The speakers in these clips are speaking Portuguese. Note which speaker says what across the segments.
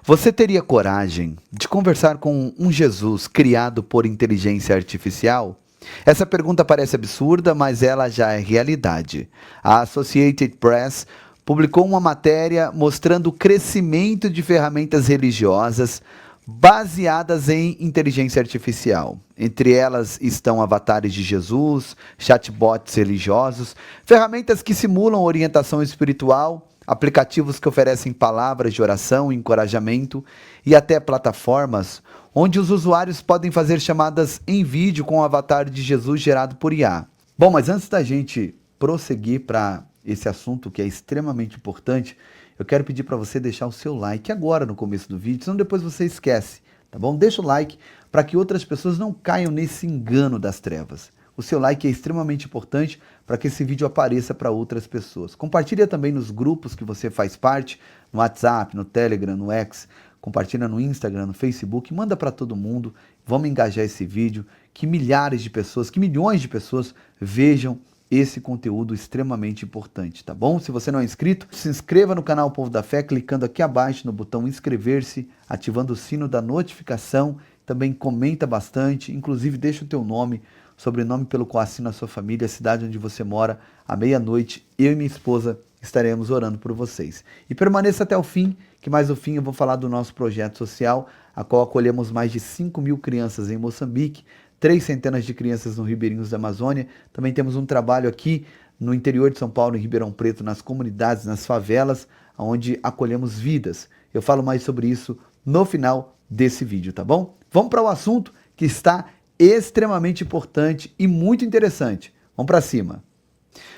Speaker 1: Você teria coragem de conversar com um Jesus criado por inteligência artificial? Essa pergunta parece absurda, mas ela já é realidade. A Associated Press publicou uma matéria mostrando o crescimento de ferramentas religiosas baseadas em inteligência artificial. Entre elas estão avatares de Jesus, chatbots religiosos, ferramentas que simulam orientação espiritual, aplicativos que oferecem palavras de oração e encorajamento e até plataformas onde os usuários podem fazer chamadas em vídeo com o avatar de Jesus gerado por IA. Bom, mas antes da gente prosseguir para esse assunto que é extremamente importante, eu quero pedir para você deixar o seu like agora no começo do vídeo, senão depois você esquece, tá bom? Deixa o like para que outras pessoas não caiam nesse engano das trevas. O seu like é extremamente importante para que esse vídeo apareça para outras pessoas. Compartilha também nos grupos que você faz parte, no WhatsApp, no Telegram, no X. Compartilha no Instagram, no Facebook, manda para todo mundo. Vamos engajar esse vídeo, que milhares de pessoas, que milhões de pessoas vejam esse conteúdo extremamente importante, tá bom? Se você não é inscrito, se inscreva no canal Povo da Fé, clicando aqui abaixo no botão inscrever-se, ativando o sino da notificação. Também comenta bastante, inclusive deixa o teu nome, sobrenome pelo qual assina a sua família, a cidade onde você mora. À meia-noite, eu e minha esposa estaremos orando por vocês. E permaneça até o fim, que mais no fim eu vou falar do nosso projeto social, a qual acolhemos mais de 5.000 crianças em Moçambique, 3 centenas de crianças no Ribeirinhos da Amazônia. Também temos um trabalho aqui no interior de São Paulo, em Ribeirão Preto, nas comunidades, nas favelas, onde acolhemos vidas. Eu falo mais sobre isso no final desse vídeo, tá bom? Vamos para o assunto que está extremamente importante e muito interessante. Vamos para cima.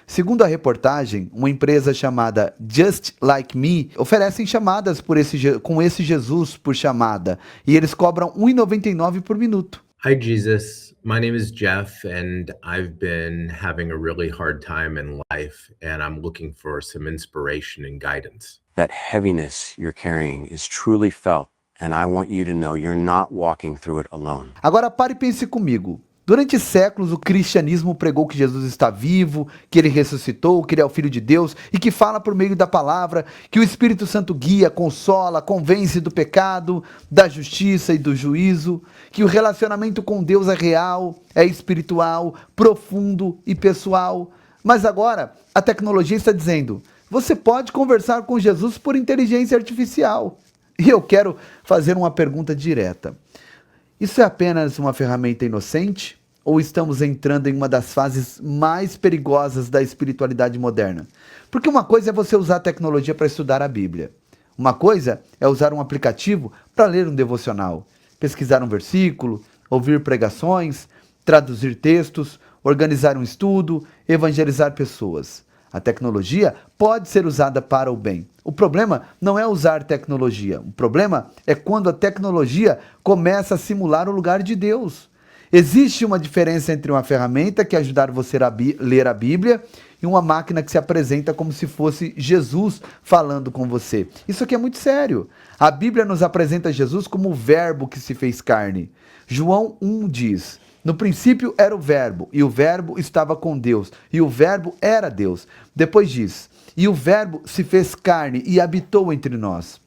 Speaker 1: Segundo a reportagem, uma empresa chamada Just Like Me oferecem chamadas com esse Jesus por chamada e eles cobram R$ 1,99 por minuto.
Speaker 2: Hi, Jesus. My name is Jeff, and I've been having a really hard time in life, and I'm looking for some inspiration and guidance.
Speaker 3: That heaviness you're carrying is truly felt, and I want you to know you're not walking through it alone.
Speaker 1: Agora pare e pense comigo. Durante séculos, o cristianismo pregou que Jesus está vivo, que ele ressuscitou, que ele é o Filho de Deus e que fala por meio da palavra, que o Espírito Santo guia, consola, convence do pecado, da justiça e do juízo, que o relacionamento com Deus é real, é espiritual, profundo e pessoal. Mas agora, a tecnologia está dizendo, você pode conversar com Jesus por inteligência artificial. E eu quero fazer uma pergunta direta. Isso é apenas uma ferramenta inocente? Ou estamos entrando em uma das fases mais perigosas da espiritualidade moderna? Porque uma coisa é você usar a tecnologia para estudar a Bíblia. Uma coisa é usar um aplicativo para ler um devocional, pesquisar um versículo, ouvir pregações, traduzir textos, organizar um estudo, evangelizar pessoas. A tecnologia pode ser usada para o bem. O problema não é usar tecnologia. O problema é quando a tecnologia começa a simular o lugar de Deus. Existe uma diferença entre uma ferramenta que ajudar você a ler a Bíblia e uma máquina que se apresenta como se fosse Jesus falando com você. Isso aqui é muito sério. A Bíblia nos apresenta Jesus como o Verbo que se fez carne. João 1 diz: no princípio era o Verbo, e o Verbo estava com Deus, e o Verbo era Deus. Depois diz: e o Verbo se fez carne e habitou entre nós.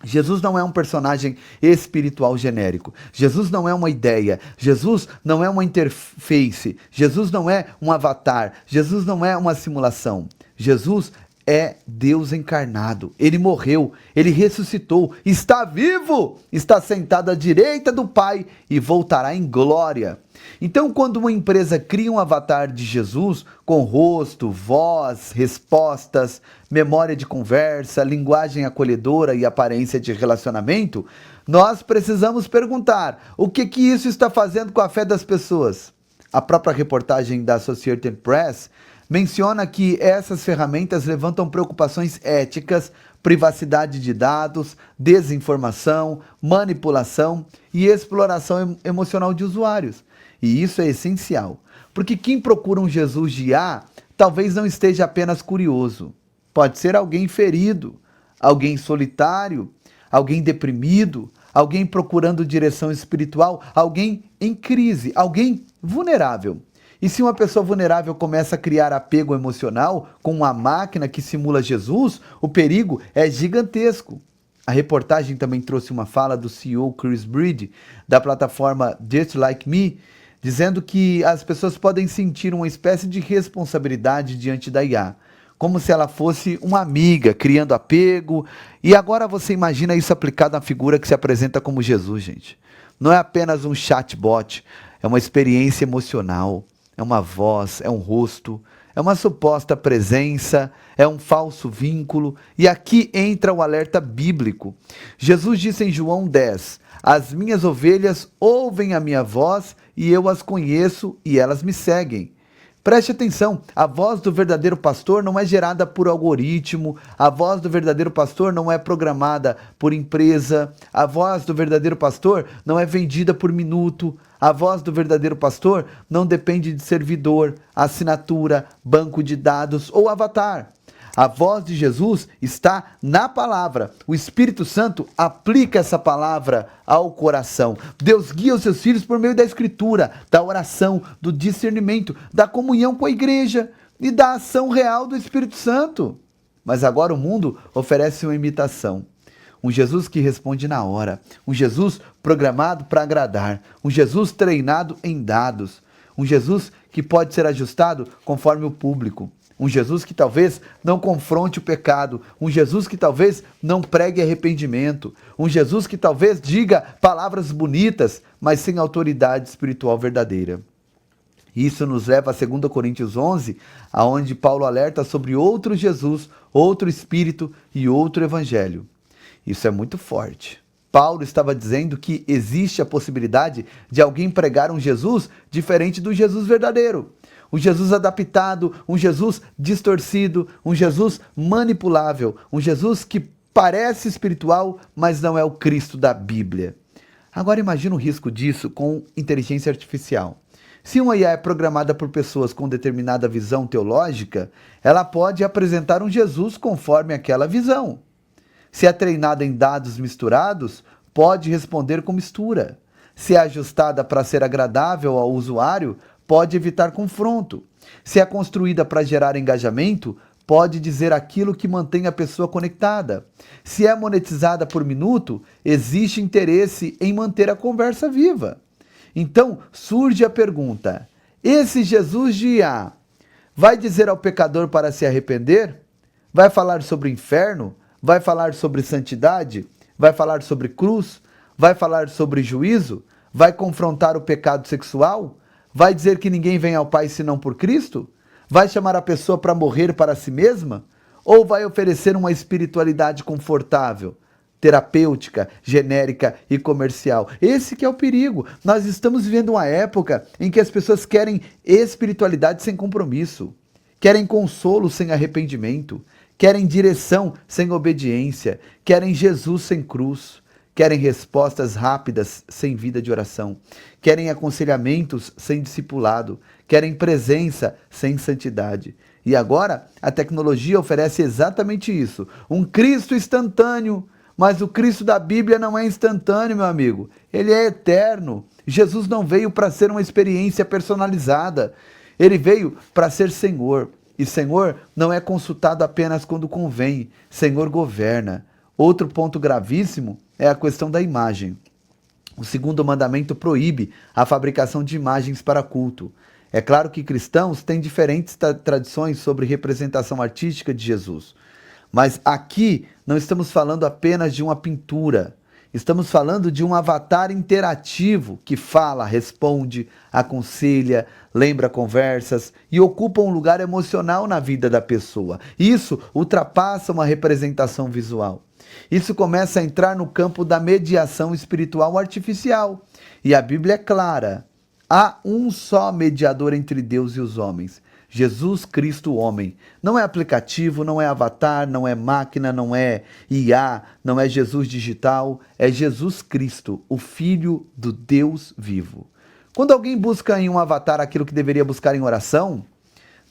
Speaker 1: Jesus não é um personagem espiritual genérico. Jesus não é uma ideia. Jesus não é uma interface. Jesus não é um avatar. Jesus não é uma simulação. Jesus é Deus encarnado. Ele morreu, ele ressuscitou, está vivo, está sentado à direita do Pai e voltará em glória. Então, quando uma empresa cria um avatar de Jesus com rosto, voz, respostas, memória de conversa, linguagem acolhedora e aparência de relacionamento, nós precisamos perguntar: o que isso está fazendo com a fé das pessoas? A própria reportagem da Associated Press menciona que essas ferramentas levantam preocupações éticas, privacidade de dados, desinformação, manipulação e exploração emocional de usuários. E isso é essencial, porque quem procura um Jesus de IA talvez não esteja apenas curioso. Pode ser alguém ferido, alguém solitário, alguém deprimido, alguém procurando direção espiritual, alguém em crise, alguém vulnerável. E se uma pessoa vulnerável começa a criar apego emocional com uma máquina que simula Jesus, o perigo é gigantesco. A reportagem também trouxe uma fala do CEO Chris Breed, da plataforma Just Like Me, dizendo que as pessoas podem sentir uma espécie de responsabilidade diante da IA, como se ela fosse uma amiga, criando apego. E agora você imagina isso aplicado à figura que se apresenta como Jesus, gente. Não é apenas um chatbot, é uma experiência emocional, é uma voz, é um rosto, é uma suposta presença, é um falso vínculo. E aqui entra o alerta bíblico. Jesus disse em João 10, as minhas ovelhas ouvem a minha voz e eu as conheço e elas me seguem. Preste atenção, a voz do verdadeiro pastor não é gerada por algoritmo, a voz do verdadeiro pastor não é programada por empresa, a voz do verdadeiro pastor não é vendida por minuto, a voz do verdadeiro pastor não depende de servidor, assinatura, banco de dados ou avatar. A voz de Jesus está na palavra. O Espírito Santo aplica essa palavra ao coração. Deus guia os seus filhos por meio da escritura, da oração, do discernimento, da comunhão com a igreja e da ação real do Espírito Santo. Mas agora o mundo oferece uma imitação. Um Jesus que responde na hora. Um Jesus programado para agradar. Um Jesus treinado em dados. Um Jesus que pode ser ajustado conforme o público. Um Jesus que talvez não confronte o pecado. Um Jesus que talvez não pregue arrependimento. Um Jesus que talvez diga palavras bonitas, mas sem autoridade espiritual verdadeira. Isso nos leva a 2 Coríntios 11, aonde Paulo alerta sobre outro Jesus, outro Espírito e outro Evangelho. Isso é muito forte. Paulo estava dizendo que existe a possibilidade de alguém pregar um Jesus diferente do Jesus verdadeiro. Um Jesus adaptado, um Jesus distorcido, um Jesus manipulável, um Jesus que parece espiritual, mas não é o Cristo da Bíblia. Agora imagina o risco disso com inteligência artificial. Se uma IA é programada por pessoas com determinada visão teológica, ela pode apresentar um Jesus conforme aquela visão. Se é treinada em dados misturados, pode responder com mistura. Se é ajustada para ser agradável ao usuário, pode evitar confronto. Se é construída para gerar engajamento, pode dizer aquilo que mantém a pessoa conectada. Se é monetizada por minuto, existe interesse em manter a conversa viva. Então, surge a pergunta: esse Jesus de IA vai dizer ao pecador para se arrepender? Vai falar sobre inferno? Vai falar sobre santidade? Vai falar sobre cruz? Vai falar sobre juízo? Vai confrontar o pecado sexual? Vai dizer que ninguém vem ao Pai senão por Cristo? Vai chamar a pessoa para morrer para si mesma? Ou vai oferecer uma espiritualidade confortável, terapêutica, genérica e comercial? Esse que é o perigo. Nós estamos vivendo uma época em que as pessoas querem espiritualidade sem compromisso, querem consolo sem arrependimento, querem direção sem obediência, querem Jesus sem cruz. Querem respostas rápidas sem vida de oração. Querem aconselhamentos sem discipulado. Querem presença sem santidade. E agora a tecnologia oferece exatamente isso. Um Cristo instantâneo. Mas o Cristo da Bíblia não é instantâneo, meu amigo. Ele é eterno. Jesus não veio para ser uma experiência personalizada. Ele veio para ser Senhor. E Senhor não é consultado apenas quando convém. Senhor governa. Outro ponto gravíssimo é a questão da imagem. O segundo mandamento proíbe a fabricação de imagens para culto. É claro que cristãos têm diferentes tradições sobre representação artística de Jesus. Mas aqui não estamos falando apenas de uma pintura. Estamos falando de um avatar interativo que fala, responde, aconselha, lembra conversas e ocupa um lugar emocional na vida da pessoa. Isso ultrapassa uma representação visual. Isso começa a entrar no campo da mediação espiritual artificial. E a Bíblia é clara. Há um só mediador entre Deus e os homens. Jesus Cristo, homem. Não é aplicativo, não é avatar, não é máquina, não é IA, não é Jesus digital. É Jesus Cristo, o Filho do Deus vivo. Quando alguém busca em um avatar aquilo que deveria buscar em oração,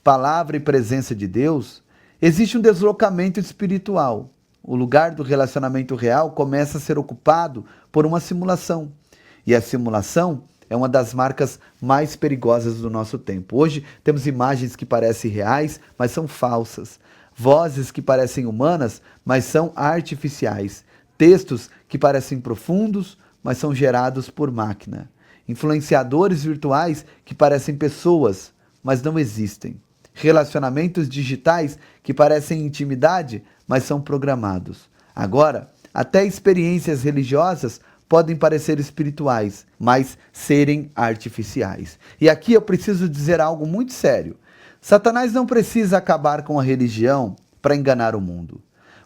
Speaker 1: palavra e presença de Deus, existe um deslocamento espiritual. O lugar do relacionamento real começa a ser ocupado por uma simulação. E a simulação é uma das marcas mais perigosas do nosso tempo. Hoje temos imagens que parecem reais, mas são falsas. Vozes que parecem humanas, mas são artificiais. Textos que parecem profundos, mas são gerados por máquina. Influenciadores virtuais que parecem pessoas, mas não existem. Relacionamentos digitais que parecem intimidade, mas são programados. Agora, até experiências religiosas podem parecer espirituais, mas serem artificiais. E aqui eu preciso dizer algo muito sério. Satanás não precisa acabar com a religião para enganar o mundo.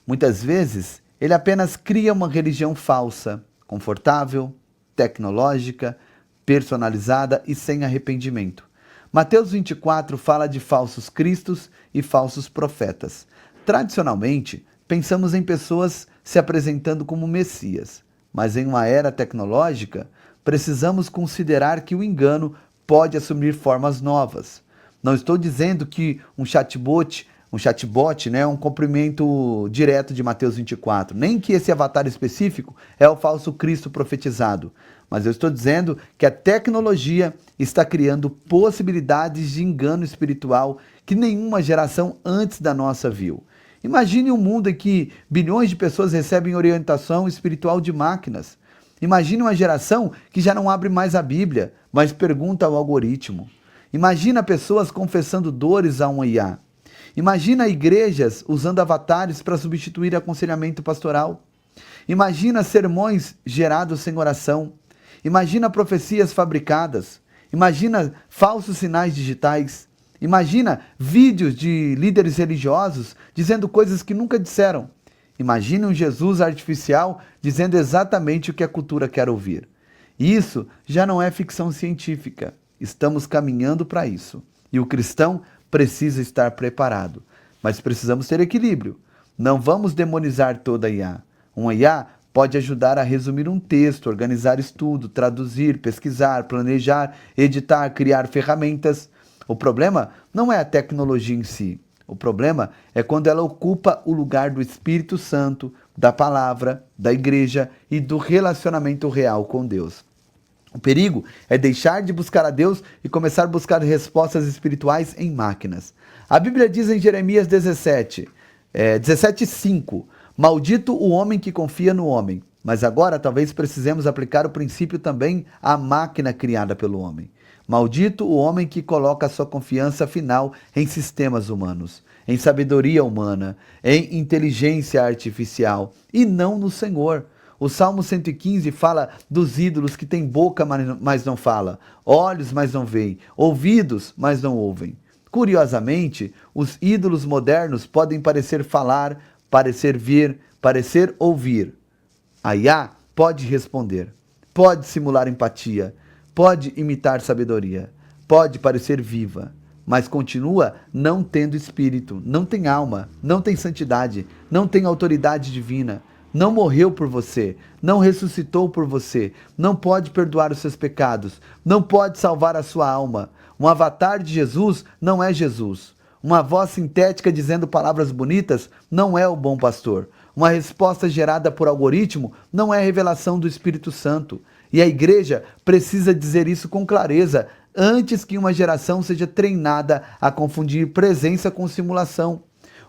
Speaker 1: Muitas vezes, ele apenas cria uma religião falsa, confortável, tecnológica, personalizada e sem arrependimento. Mateus 24 fala de falsos cristos e falsos profetas. Tradicionalmente, pensamos em pessoas se apresentando como Messias, mas em uma era tecnológica, precisamos considerar que o engano pode assumir formas novas. Não estou dizendo que um chatbot, é um cumprimento direto de Mateus 24, nem que esse avatar específico é o falso Cristo profetizado, mas eu estou dizendo que a tecnologia está criando possibilidades de engano espiritual que nenhuma geração antes da nossa viu. Imagine um mundo em que bilhões de pessoas recebem orientação espiritual de máquinas. Imagine uma geração que já não abre mais a Bíblia, mas pergunta ao algoritmo. Imagina pessoas confessando dores a um IA. Imagina igrejas usando avatares para substituir aconselhamento pastoral. Imagina sermões gerados sem oração. Imagina profecias fabricadas. Imagina falsos sinais digitais. Imagina vídeos de líderes religiosos dizendo coisas que nunca disseram. Imagine um Jesus artificial dizendo exatamente o que a cultura quer ouvir. Isso já não é ficção científica. Estamos caminhando para isso. E o cristão precisa estar preparado. Mas precisamos ter equilíbrio. Não vamos demonizar toda a IA. Uma IA pode ajudar a resumir um texto, organizar estudo, traduzir, pesquisar, planejar, editar, criar ferramentas. O problema não é a tecnologia em si. O problema é quando ela ocupa o lugar do Espírito Santo, da palavra, da igreja e do relacionamento real com Deus. O perigo é deixar de buscar a Deus e começar a buscar respostas espirituais em máquinas. A Bíblia diz em Jeremias 17:5, maldito o homem que confia no homem. Mas agora talvez precisemos aplicar o princípio também à máquina criada pelo homem. Maldito o homem que coloca a sua confiança final em sistemas humanos, em sabedoria humana, em inteligência artificial e não no Senhor. O Salmo 115 fala dos ídolos que têm boca, mas não fala, olhos, mas não veem, ouvidos, mas não ouvem. Curiosamente, os ídolos modernos podem parecer falar, parecer ver, parecer ouvir. A IA pode responder, pode simular empatia, pode imitar sabedoria, pode parecer viva, mas continua não tendo espírito, não tem alma, não tem santidade, não tem autoridade divina. Não morreu por você, não ressuscitou por você, não pode perdoar os seus pecados, não pode salvar a sua alma. Um avatar de Jesus não é Jesus. Uma voz sintética dizendo palavras bonitas não é o bom pastor. Uma resposta gerada por algoritmo não é a revelação do Espírito Santo. E a igreja precisa dizer isso com clareza, antes que uma geração seja treinada a confundir presença com simulação.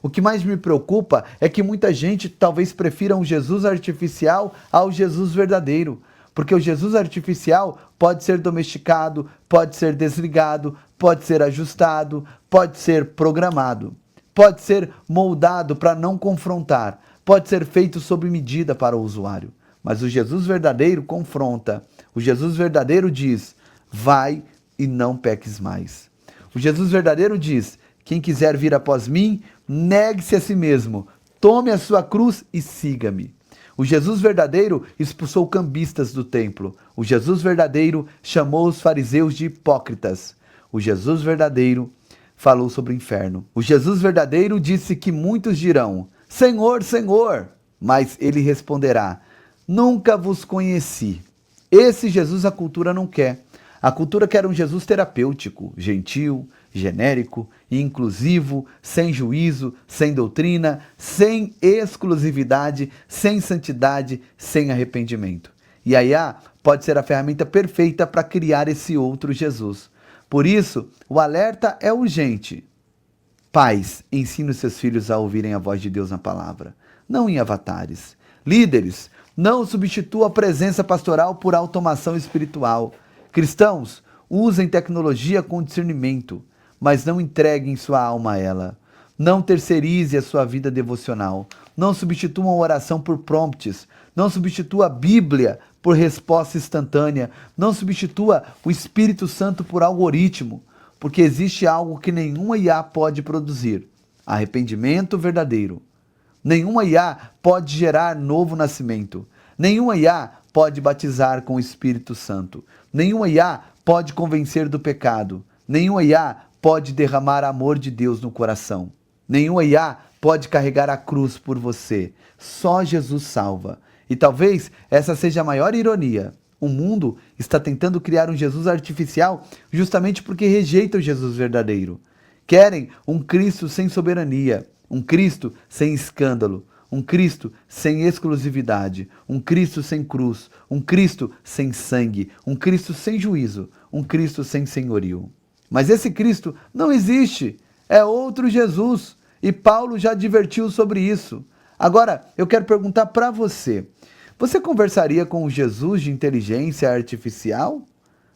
Speaker 1: O que mais me preocupa é que muita gente talvez prefira um Jesus artificial ao Jesus verdadeiro, porque o Jesus artificial pode ser domesticado, pode ser desligado, pode ser ajustado, pode ser programado, pode ser moldado para não confrontar, pode ser feito sob medida para o usuário. Mas o Jesus verdadeiro confronta, o Jesus verdadeiro diz, vai e não peques mais. O Jesus verdadeiro diz, quem quiser vir após mim, negue-se a si mesmo, tome a sua cruz e siga-me. O Jesus verdadeiro expulsou cambistas do templo. O Jesus verdadeiro chamou os fariseus de hipócritas. O Jesus verdadeiro falou sobre o inferno. O Jesus verdadeiro disse que muitos dirão, Senhor, Senhor, mas ele responderá, nunca vos conheci. Esse Jesus a cultura não quer. A cultura quer um Jesus terapêutico, gentil, genérico, inclusivo, sem juízo, sem doutrina, sem exclusividade, sem santidade, sem arrependimento. E a IA pode ser a ferramenta perfeita para criar esse outro Jesus. Por isso, o alerta é urgente. Pais, ensine os seus filhos a ouvirem a voz de Deus na palavra, não em avatares. Líderes, não substitua a presença pastoral por automação espiritual. Cristãos, usem tecnologia com discernimento, mas não entreguem sua alma a ela. Não terceirize a sua vida devocional. Não substituam a oração por prompts. Não substitua a Bíblia por resposta instantânea. Não substitua o Espírito Santo por algoritmo, porque existe algo que nenhuma IA pode produzir: arrependimento verdadeiro. Nenhuma IA pode gerar novo nascimento. Nenhuma IA pode batizar com o Espírito Santo. Nenhuma IA pode convencer do pecado. Nenhuma IA pode derramar amor de Deus no coração. Nenhuma IA pode carregar a cruz por você. Só Jesus salva. E talvez essa seja a maior ironia. O mundo está tentando criar um Jesus artificial justamente porque rejeita o Jesus verdadeiro. Querem um Cristo sem soberania, um Cristo sem escândalo, um Cristo sem exclusividade, um Cristo sem cruz, um Cristo sem sangue, um Cristo sem juízo, um Cristo sem senhorio. Mas esse Cristo não existe, é outro Jesus, e Paulo já advertiu sobre isso. Agora, eu quero perguntar para você: você conversaria com o Jesus de inteligência artificial?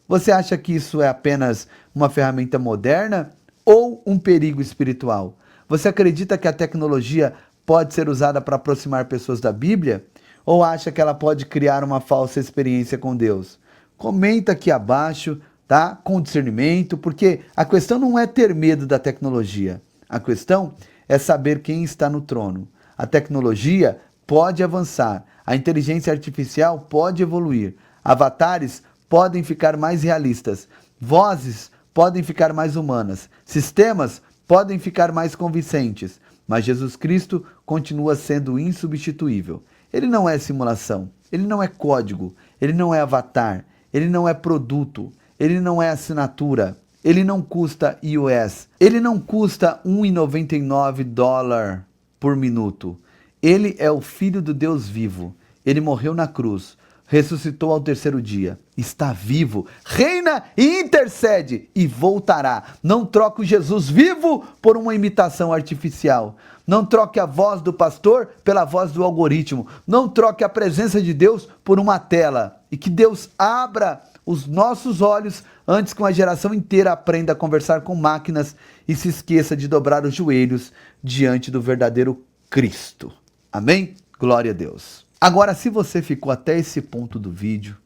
Speaker 1: Você acha que isso é apenas uma ferramenta moderna ou um perigo espiritual? Você acredita que a tecnologia pode ser usada para aproximar pessoas da Bíblia? Ou acha que ela pode criar uma falsa experiência com Deus? Comenta aqui abaixo, tá? Com discernimento, porque a questão não é ter medo da tecnologia. A questão é saber quem está no trono. A tecnologia pode avançar, a inteligência artificial pode evoluir, avatares podem ficar mais realistas, vozes podem ficar mais humanas, sistemas podem ficar mais convincentes, mas Jesus Cristo continua sendo insubstituível. Ele não é simulação, ele não é código, ele não é avatar, ele não é produto, ele não é assinatura, ele não custa iOS, ele não custa $1,99 por minuto. Ele é o Filho do Deus vivo. Ele morreu na cruz, ressuscitou ao terceiro dia, está vivo, reina e intercede e voltará. Não troque o Jesus vivo por uma imitação artificial. Não troque a voz do pastor pela voz do algoritmo. Não troque a presença de Deus por uma tela. E que Deus abra os nossos olhos antes que uma geração inteira aprenda a conversar com máquinas e se esqueça de dobrar os joelhos diante do verdadeiro Cristo. Amém? Glória a Deus. Agora, se você ficou até esse ponto do vídeo,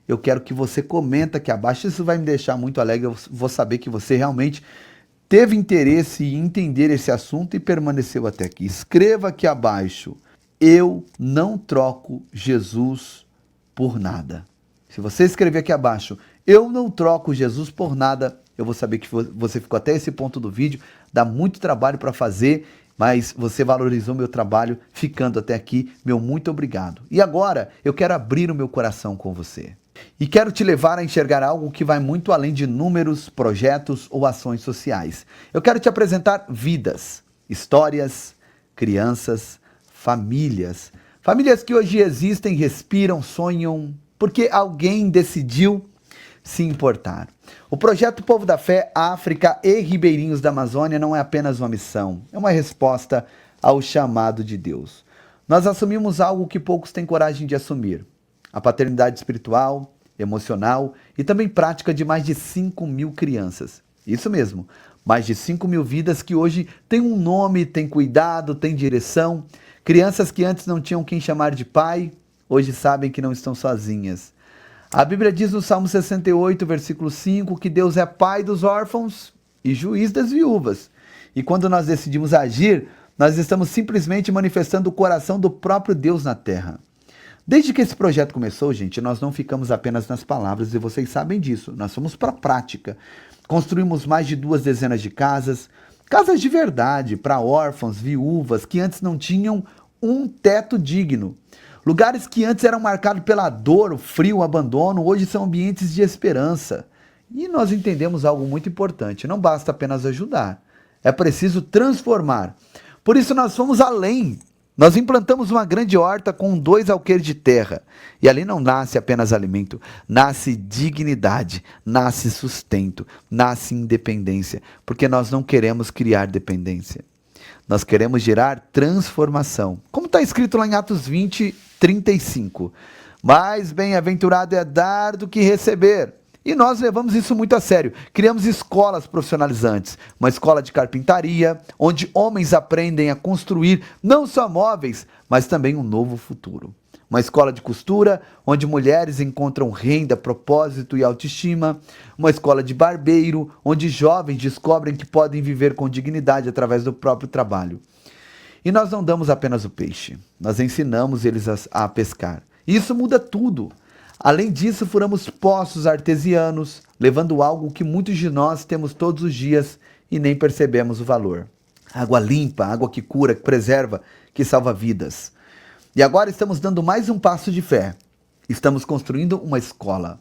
Speaker 1: eu quero que você comenta aqui abaixo. Isso vai me deixar muito alegre. Eu vou saber que você realmente teve interesse em entender esse assunto e permaneceu até aqui. Escreva aqui abaixo: eu não troco Jesus por nada. Se você escrever aqui abaixo: eu não troco Jesus por nada, eu vou saber que você ficou até esse ponto do vídeo. Dá muito trabalho para fazer, mas você valorizou meu trabalho ficando até aqui. Meu muito obrigado. E agora eu quero abrir o meu coração com você. E quero te levar a enxergar algo que vai muito além de números, projetos ou ações sociais. Eu quero te apresentar vidas, histórias, crianças, famílias. Famílias que hoje existem, respiram, sonham, porque alguém decidiu se importar. O projeto Povo da Fé, África e Ribeirinhos da Amazônia não é apenas uma missão, é uma resposta ao chamado de Deus. Nós assumimos algo que poucos têm coragem de assumir: a paternidade espiritual, emocional e também prática de mais de 5.000 crianças. Isso mesmo, mais de 5.000 vidas que hoje têm um nome, têm cuidado, têm direção. Crianças que antes não tinham quem chamar de pai, hoje sabem que não estão sozinhas. A Bíblia diz no Salmo 68, versículo 5, que Deus é pai dos órfãos e juiz das viúvas. E quando nós decidimos agir, nós estamos simplesmente manifestando o coração do próprio Deus na terra. Desde que esse projeto começou, gente, nós não ficamos apenas nas palavras, e vocês sabem disso. Nós fomos para a prática. Construímos mais de 2 dezenas de casas, casas de verdade, para órfãos, viúvas, que antes não tinham um teto digno. Lugares que antes eram marcados pela dor, o frio, o abandono, hoje são ambientes de esperança. E nós entendemos algo muito importante: não basta apenas ajudar, é preciso transformar. Por isso nós fomos além. Nós implantamos uma grande horta com 2 alqueires de terra. E ali não nasce apenas alimento, nasce dignidade, nasce sustento, nasce independência. Porque nós não queremos criar dependência. Nós queremos gerar transformação. Como está escrito lá em Atos 20, 35. Mais bem-aventurado é dar do que receber. E nós levamos isso muito a sério. Criamos escolas profissionalizantes. Uma escola de carpintaria, onde homens aprendem a construir não só móveis, mas também um novo futuro. Uma escola de costura, onde mulheres encontram renda, propósito e autoestima. Uma escola de barbeiro, onde jovens descobrem que podem viver com dignidade através do próprio trabalho. E nós não damos apenas o peixe, nós ensinamos eles a pescar. Isso muda tudo. Além disso, furamos poços artesianos, levando algo que muitos de nós temos todos os dias e nem percebemos o valor. Água limpa, água que cura, que preserva, que salva vidas. E agora estamos dando mais um passo de fé. Estamos construindo uma escola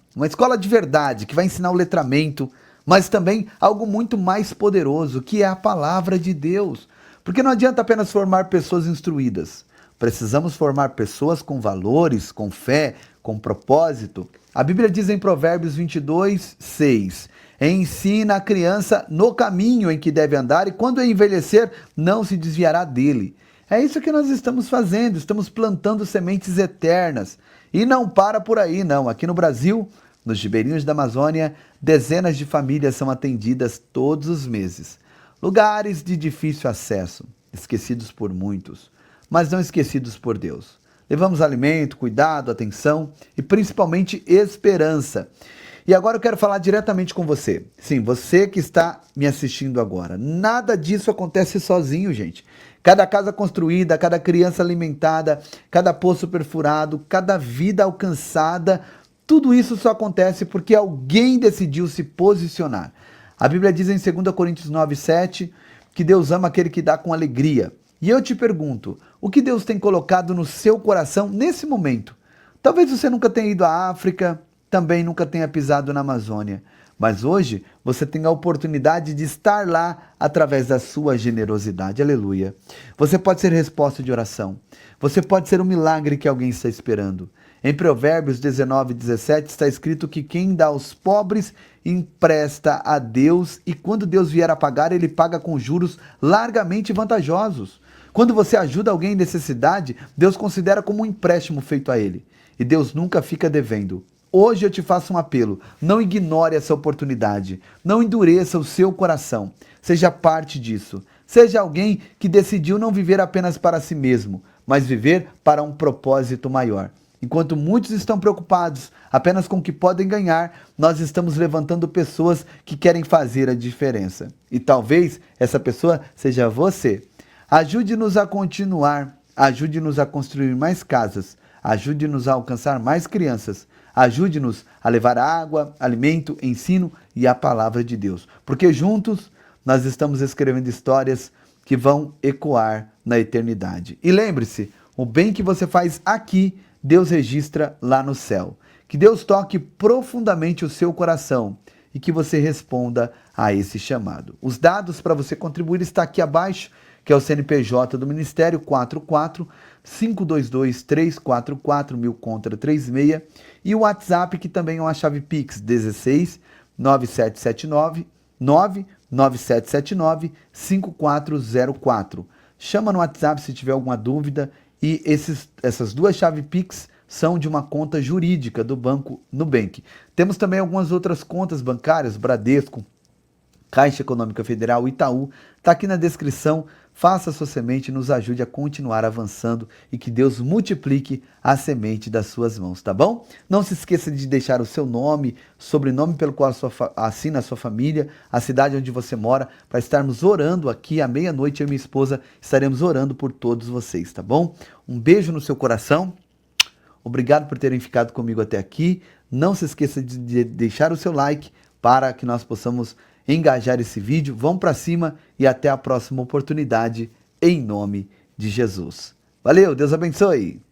Speaker 1: de verdade, que vai ensinar o letramento, mas também algo muito mais poderoso, que é a palavra de Deus. Porque não adianta apenas formar pessoas instruídas. Precisamos formar pessoas com valores, com fé, com propósito. A Bíblia diz em Provérbios 22, 6, ensina a criança no caminho em que deve andar e quando envelhecer não se desviará dele. É isso que nós estamos fazendo, estamos plantando sementes eternas. E não para por aí não, aqui no Brasil, nos ribeirinhos da Amazônia, dezenas de famílias são atendidas todos os meses. Lugares de difícil acesso, esquecidos por muitos, mas não esquecidos por Deus. Levamos alimento, cuidado, atenção e principalmente esperança. E agora eu quero falar diretamente com você. Sim, você que está me assistindo agora. Nada disso acontece sozinho, gente. Cada casa construída, cada criança alimentada, cada poço perfurado, cada vida alcançada, tudo isso só acontece porque alguém decidiu se posicionar. A Bíblia diz em 2 Coríntios 9, 7 que Deus ama aquele que dá com alegria. E eu te pergunto, o que Deus tem colocado no seu coração nesse momento? Talvez você nunca tenha ido à África, também nunca tenha pisado na Amazônia, mas hoje você tem a oportunidade de estar lá através da sua generosidade, aleluia. Você pode ser resposta de oração, você pode ser um milagre que alguém está esperando. Em Provérbios 19, 17 está escrito que quem dá aos pobres empresta a Deus e quando Deus vier a pagar, ele paga com juros largamente vantajosos. Quando você ajuda alguém em necessidade, Deus considera como um empréstimo feito a ele. E Deus nunca fica devendo. Hoje eu te faço um apelo, não ignore essa oportunidade, não endureça o seu coração, seja parte disso. Seja alguém que decidiu não viver apenas para si mesmo, mas viver para um propósito maior. Enquanto muitos estão preocupados apenas com o que podem ganhar, nós estamos levantando pessoas que querem fazer a diferença. E talvez essa pessoa seja você. Ajude-nos a continuar, ajude-nos a construir mais casas, ajude-nos a alcançar mais crianças, ajude-nos a levar água, alimento, ensino e a palavra de Deus. Porque juntos nós estamos escrevendo histórias que vão ecoar na eternidade. E lembre-se, o bem que você faz aqui, Deus registra lá no céu. Que Deus toque profundamente o seu coração e que você responda a esse chamado. Os dados para você contribuir estão aqui abaixo, que é o CNPJ do Ministério 44-522-344-1000 contra 36 e o WhatsApp, que também é uma chave Pix, 16 9779 99779 5404. Chama no WhatsApp se tiver alguma dúvida e essas duas chaves Pix são de uma conta jurídica do Banco Nubank. Temos também algumas outras contas bancárias, Bradesco, Caixa Econômica Federal, Itaú, está aqui na descrição. Faça a sua semente e nos ajude a continuar avançando e que Deus multiplique a semente das suas mãos, tá bom? Não se esqueça de deixar o seu nome, sobrenome pelo qual assina a sua família, a cidade onde você mora, para estarmos orando aqui à meia-noite. Eu e minha esposa estaremos orando por todos vocês, tá bom? Um beijo no seu coração. Obrigado por terem ficado comigo até aqui. Não se esqueça de deixar o seu like para que nós possamos engajar esse vídeo. Vamos para cima e até a próxima oportunidade, em nome de Jesus. Valeu, Deus abençoe!